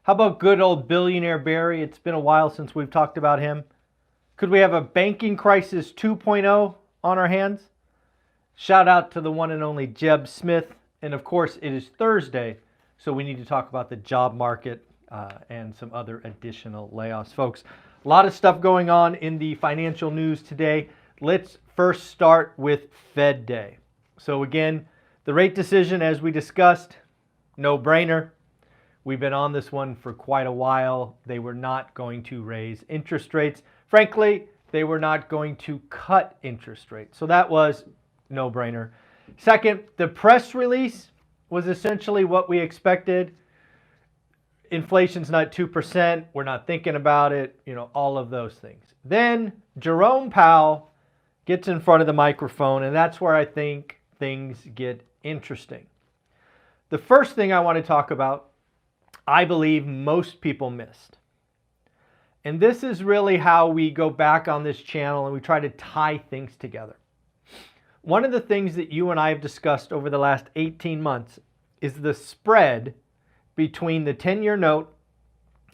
How about good old billionaire Barry? It's been a while since we've talked about him. Could we have a banking crisis 2.0 on our hands? Shout out to the one and only Jeb Smith. And of course, it is Thursday, so we need to talk about the job market and some other additional layoffs. Folks, a lot of stuff going on in the financial news today. Let's first start with Fed Day. So again, the rate decision, as we discussed, no brainer. We've been on this one for quite a while. They were not going to raise interest rates. Frankly, they were not going to cut interest rates. So that was no brainer. Second, the press release was essentially what we expected. Inflation's not 2%. We're not thinking about it. All of those things. Then Jerome Powell gets in front of the microphone, and that's where I think things get interesting. The first thing I want to talk about, I believe most people missed. And this is really how we go back on this channel and we try to tie things together. One of the things that you and I have discussed over the last 18 months is the spread between the 10-year note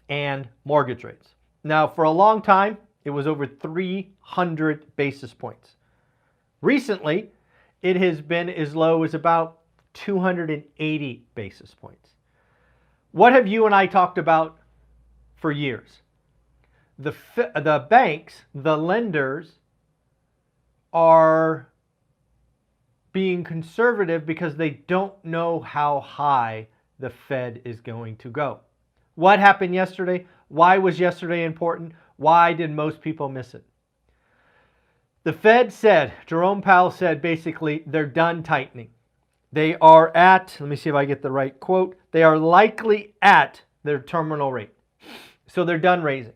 and mortgage rates. Now, for a long time, it was over 300 basis points. Recently, it has been as low as about 280 basis points. What have you and I talked about for years? The banks, the lenders, are being conservative because they don't know how high the Fed is going to go. What happened yesterday? Why was yesterday important? Why did most people miss it? The Fed said, Jerome Powell said, basically, they're done tightening. They are at, let me see if I get the right quote, they are likely at their terminal rate. So they're done raising.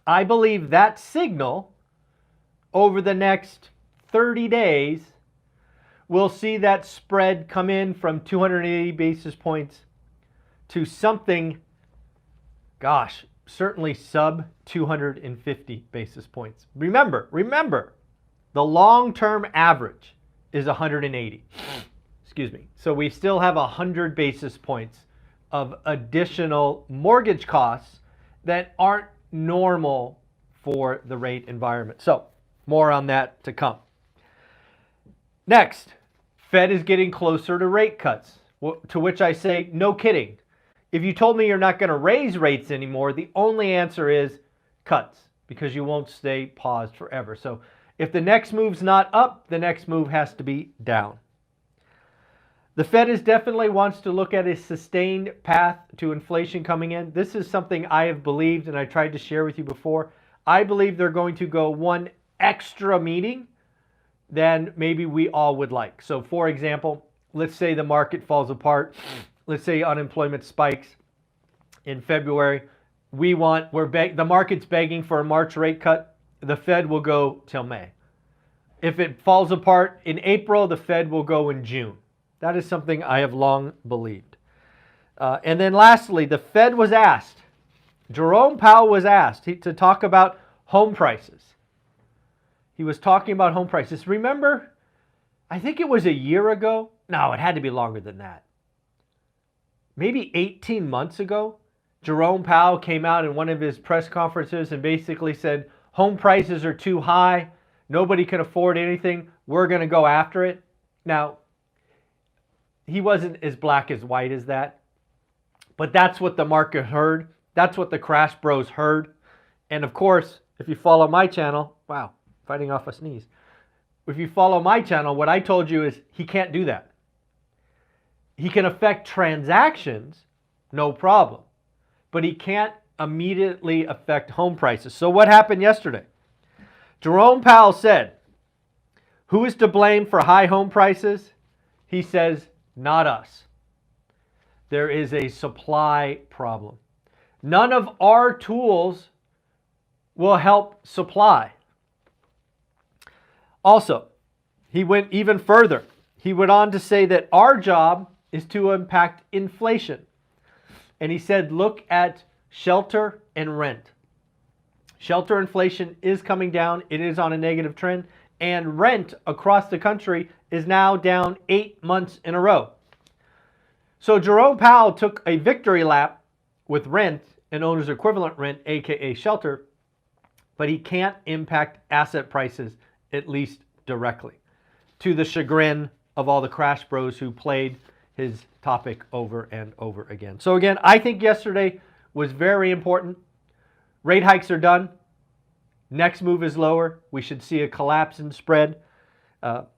I believe that signal over the next 30 days, we'll see that spread come in from 280 basis points to something, gosh, certainly sub 250 basis points. Remember, the long-term average is 180. Excuse me. So we still have 100 basis points of additional mortgage costs that aren't normal for the rate environment. So more on that to come. Next, Fed is getting closer to rate cuts, to which I say, no kidding. If you told me you're not going to raise rates anymore, the only answer is cuts, because you won't stay paused forever. So if the next move's not up, the next move has to be down. The Fed definitely wants to look at a sustained path to inflation coming in. This is something I have believed, and I tried to share with you before. I believe they're going to go one extra meeting than maybe we all would like. So for example, let's say the market falls apart. Let's say unemployment spikes in February. The market's begging for a March rate cut. The Fed will go till May. If it falls apart in April, the Fed will go in June. That is something I have long believed. And then lastly, the Fed was asked, Jerome Powell was asked to talk about home prices. He was talking about home prices. Remember, I think it was a year ago. No, it had to be longer than that. Maybe 18 months ago, Jerome Powell came out in one of his press conferences and basically said, home prices are too high. Nobody can afford anything. We're going to go after it. Now, he wasn't as black as white as that, but that's what the market heard. That's what the crash bros heard. And of course, if you follow my channel, wow, fighting off a sneeze. If you follow my channel, what I told you is he can't do that. He can affect transactions, no problem, but he can't immediately affect home prices. So what happened yesterday? Jerome Powell said, who is to blame for high home prices? He says, not us. There is a supply problem. None of our tools will help supply. Also, he went even further. He went on to say that our job is to impact inflation. And he said, look at shelter and rent. Shelter inflation is coming down. It is on a negative trend. And rent across the country is now down 8 months in a row. So Jerome Powell took a victory lap with rent and owner's equivalent rent, aka shelter, but he can't impact asset prices, at least directly, to the chagrin of all the crash bros who played his topic over and over again. So again, I think yesterday was very important. Rate hikes are done. Next move is lower. We should see a collapse in spread.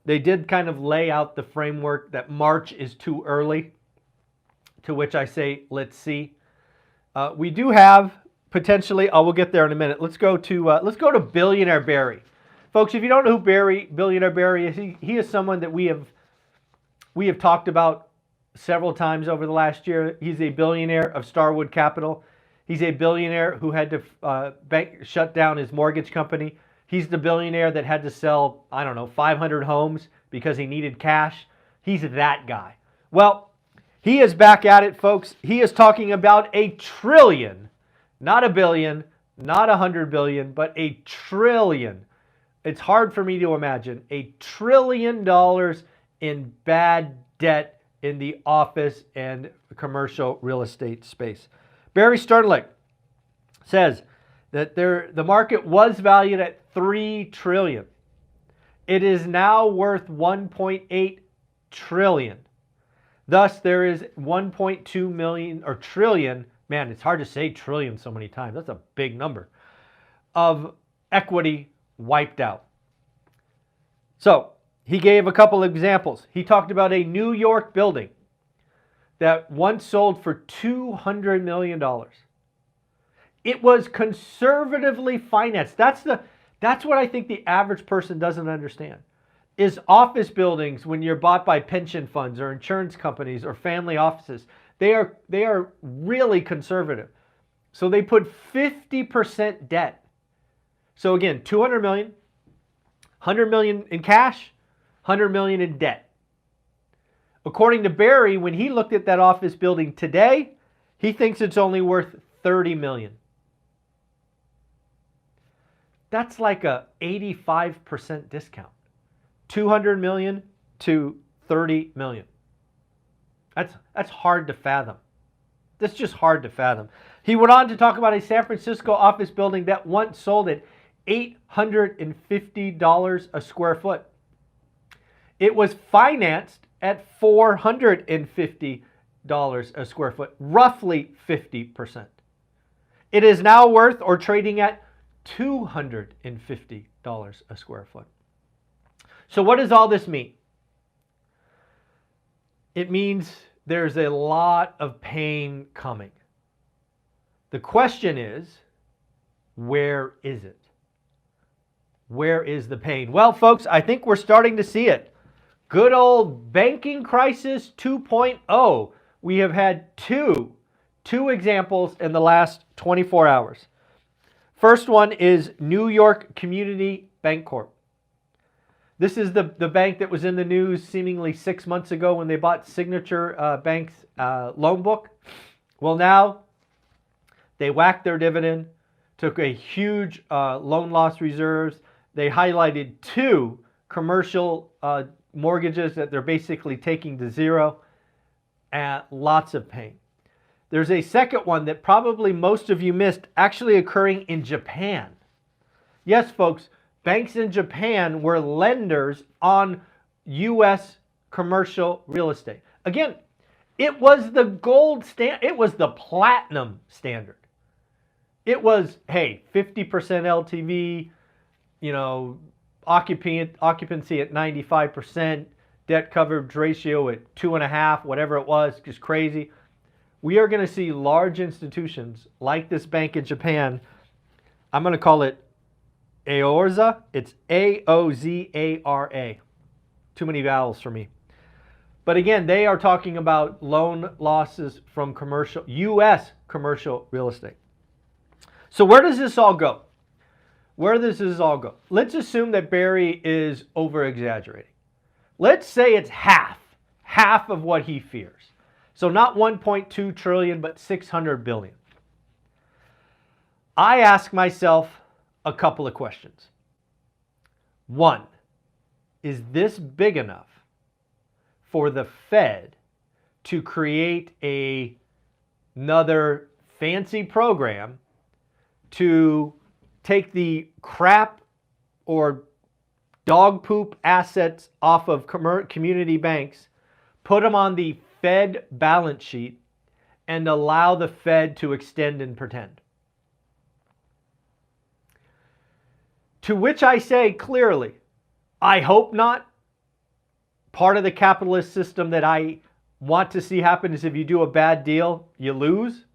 They did kind of lay out the framework that March is too early, to which I say, let's see. We do have potentially, we'll get there in a minute. Let's go to Billionaire Barry. Folks, if you don't know who Billionaire Barry is, he is someone that we have talked about several times over the last year. He's a billionaire of Starwood Capital. He's a billionaire who had to shut down his mortgage company. He's the billionaire that had to sell, 500 homes because he needed cash. He's that guy. Well, he is back at it, folks. He is talking about $1 trillion, not $1 billion, not $100 billion, but $1 trillion. It's hard for me to imagine $1 trillion in bad debt in the office and commercial real estate space. Barry Sternling says that the market was valued at $3 trillion. It is now worth $1.8 trillion. Thus, there is 1.2 million or trillion, man, it's hard to say trillion so many times. That's a big number, of equity wiped out. So he gave a couple examples. He talked about a New York building that once sold for $200 million. It was conservatively financed. That's what I think the average person doesn't understand. Is office buildings, when you're bought by pension funds or insurance companies or family offices, they are really conservative. So they put 50% debt. So again, 200 million, 100 million in cash, 100 million in debt. According to Barry, when he looked at that office building today, he thinks it's only worth 30 million. That's like a 85% discount. 200 million to 30 million. That's hard to fathom. That's just hard to fathom. He went on to talk about a San Francisco office building that once sold at $850 a square foot. It was financed at $450 a square foot, roughly 50%. It is now worth or trading at $250 a square foot. So what does all this mean? It means there's a lot of pain coming. The question is, where is it? Where is the pain? Well, folks, I think we're starting to see it. Good old banking crisis 2.0. We have had two examples in the last 24 hours. First one is New York Community Bank Corp. This is the bank that was in the news seemingly 6 months ago when they bought Signature Bank's loan book. Well, now they whacked their dividend, took a huge loan loss reserves. They highlighted two commercial mortgages that they're basically taking to zero, and lots of pain. There's a second one that probably most of you missed, actually occurring in Japan. Yes, folks, banks in Japan were lenders on U.S. commercial real estate. Again, it was the gold standard. It was the platinum standard. It was, hey, 50% LTV, occupancy at 95%, debt coverage ratio at 2.5, whatever it was, just crazy. We are going to see large institutions like this bank in Japan. I'm going to call it Aozara. It's A-O-Z-A-R-A. Too many vowels for me. But again, they are talking about loan losses from U.S. commercial real estate. So where does this all go? Where does this all go? Let's assume that Barry is over-exaggerating. Let's say it's half of what he fears. So not 1.2 trillion, but 600 billion. I ask myself a couple of questions. One, is this big enough for the Fed to create another fancy program to take the crap or dog poop assets off of community banks, put them on the Fed balance sheet, and allow the Fed to extend and pretend. To which I say clearly, I hope not. Part of the capitalist system that I want to see happen is if you do a bad deal, you lose.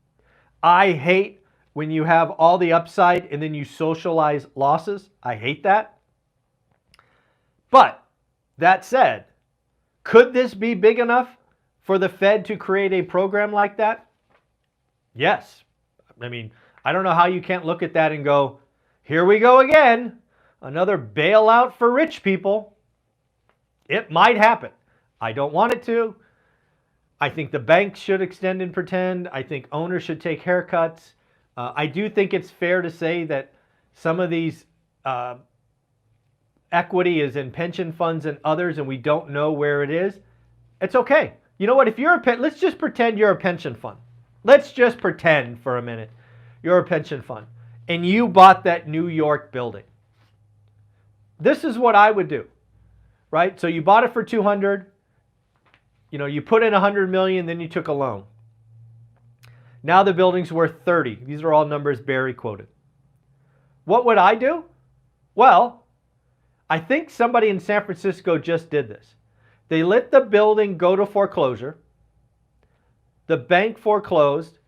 I hate when you have all the upside and then you socialize losses. I hate that. But that said, could this be big enough for the Fed to create a program like that? Yes. I mean, I don't know how you can't look at that and go, here we go again, another bailout for rich people. It might happen. I don't want it to. I think the banks should extend and pretend. I think owners should take haircuts. I do think it's fair to say that some of these equity is in pension funds and others, and we don't know where it is. It's okay. You know what? If you're let's just pretend you're a pension fund. Let's just pretend for a minute you're a pension fund, and you bought that New York building. This is what I would do, right? So you bought it for 200. You know, you put in 100 million, then you took a loan. Now the building's worth 30. These are all numbers Barry quoted. What would I do? Well, I think somebody in San Francisco just did this. They let the building go to foreclosure. The bank foreclosed.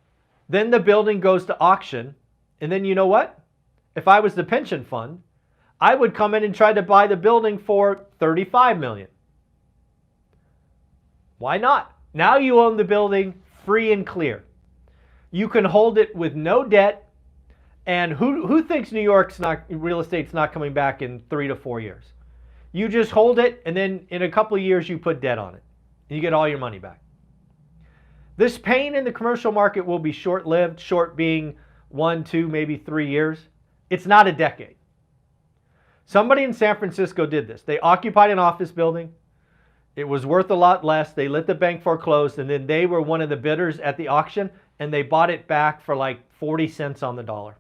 Then the building goes to auction. And then you know what? If I was the pension fund, I would come in and try to buy the building for $35 million. Why not? Now you own the building free and clear. You can hold it with no debt. And who thinks New York's real estate's not coming back in 3 to 4 years? You just hold it, and then in a couple of years you put debt on it, and you get all your money back. This pain in the commercial market will be short-lived, short being 1, 2, maybe 3 years. It's not a decade. Somebody in San Francisco did this. They occupied an office building. It was worth a lot less. They let the bank foreclose, and then they were one of the bidders at the auction, and they bought it back for like 40 cents on the dollar.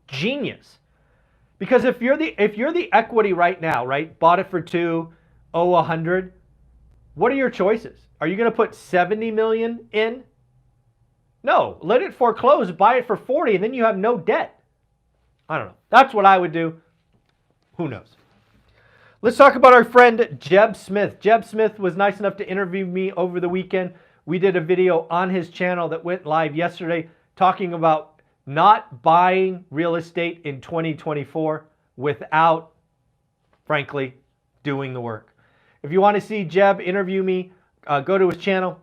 Genius. Because if you're the equity right now, right, bought it for 2, owe 100, what are your choices? Are you going to put 70 million in? No, let it foreclose, buy it for 40, and then you have no debt. I don't know. That's what I would do. Who knows? Let's talk about our friend Jeb Smith. Jeb Smith was nice enough to interview me over the weekend. We did a video on his channel that went live yesterday talking about not buying real estate in 2024 without, frankly, doing the work. If you want to see Jeb interview me, go to his channel.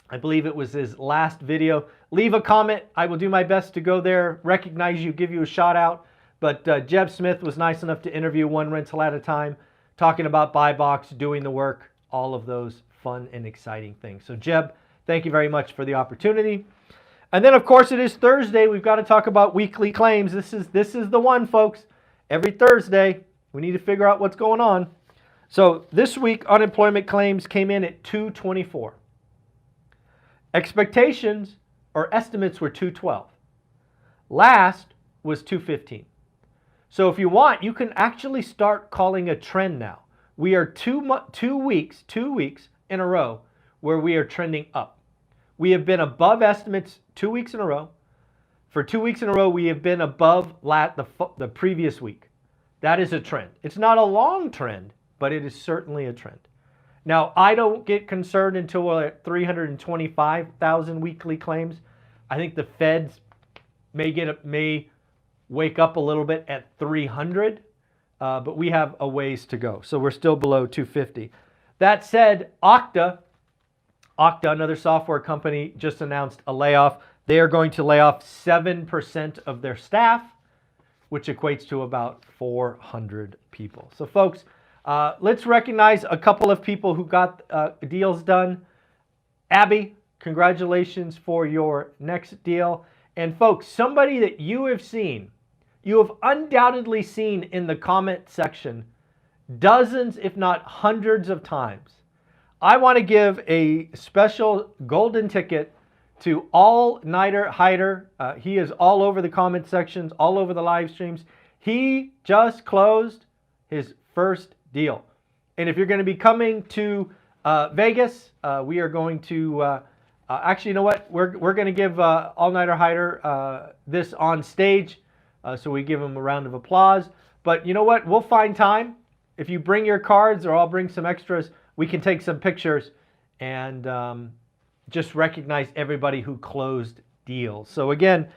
I believe it was his last video. Leave a comment. I will do my best to go there, recognize you, give you a shout out. But Jeb Smith was nice enough to interview one rental at a time, talking about buy box, doing the work, all of those fun and exciting things. So Jeb, thank you very much for the opportunity. And then, of course, it is Thursday. We've got to talk about weekly claims. This is the one, folks. Every Thursday, we need to figure out what's going on. So this week, unemployment claims came in at 224. Expectations or estimates were 212. Last was 215. So if you want, you can actually start calling a trend now. We are two weeks in a row where we are trending up. We have been above estimates 2 weeks in a row. For 2 weeks in a row, we have been above the previous week. That is a trend. It's not a long trend, but it is certainly a trend. Now, I don't get concerned until we're at 325,000 weekly claims. I think the Feds may wake up a little bit at 300, but we have a ways to go. So we're still below 250. That said, Okta, another software company, just announced a layoff. They are going to lay off 7% of their staff, which equates to about 400 people. So folks, let's recognize a couple of people who got deals done. Abby, congratulations for your next deal. And folks, somebody that you have undoubtedly seen in the comment section dozens, if not hundreds of times. I want to give a special golden ticket to All-Nighter Hider. He is all over the comment sections, all over the live streams. He just closed his first deal. And if you're going to be coming to Vegas, we are going to, actually, you know what? We're going to give All-Nighter Hider this on stage. So we give him a round of applause. But you know what? We'll find time. If you bring your cards, or I'll bring some extras, we can take some pictures and just recognize everybody who closed deals. So again,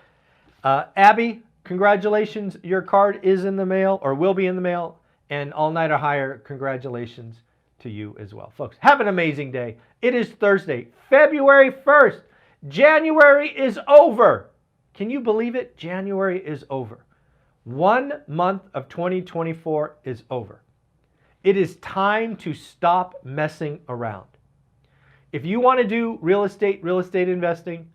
Abby, congratulations. Your card is in the mail, or will be in the mail. And All-Nighter Hire, congratulations to you as well. Folks, have an amazing day. It is Thursday, February 1st. January is over. Can you believe it? January is over. 1 month of 2024 is over. It is time to stop messing around. If you want to do real estate investing,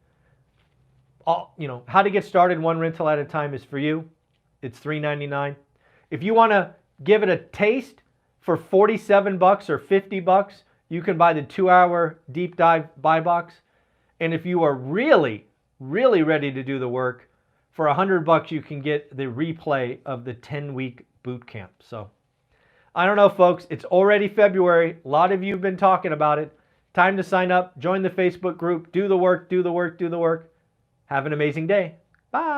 how to get started one rental at a time is for you. It's $3.99. If you want to give it a taste for $47 or $50, you can buy the 2-hour deep dive buy box. And if you are really, really ready to do the work, for $100 you can get the replay of the 10-week boot camp. So I don't know, folks. It's already February. A lot of you have been talking about it. Time to sign up, join the Facebook group, do the work, do the work, do the work. Have an amazing day. Bye.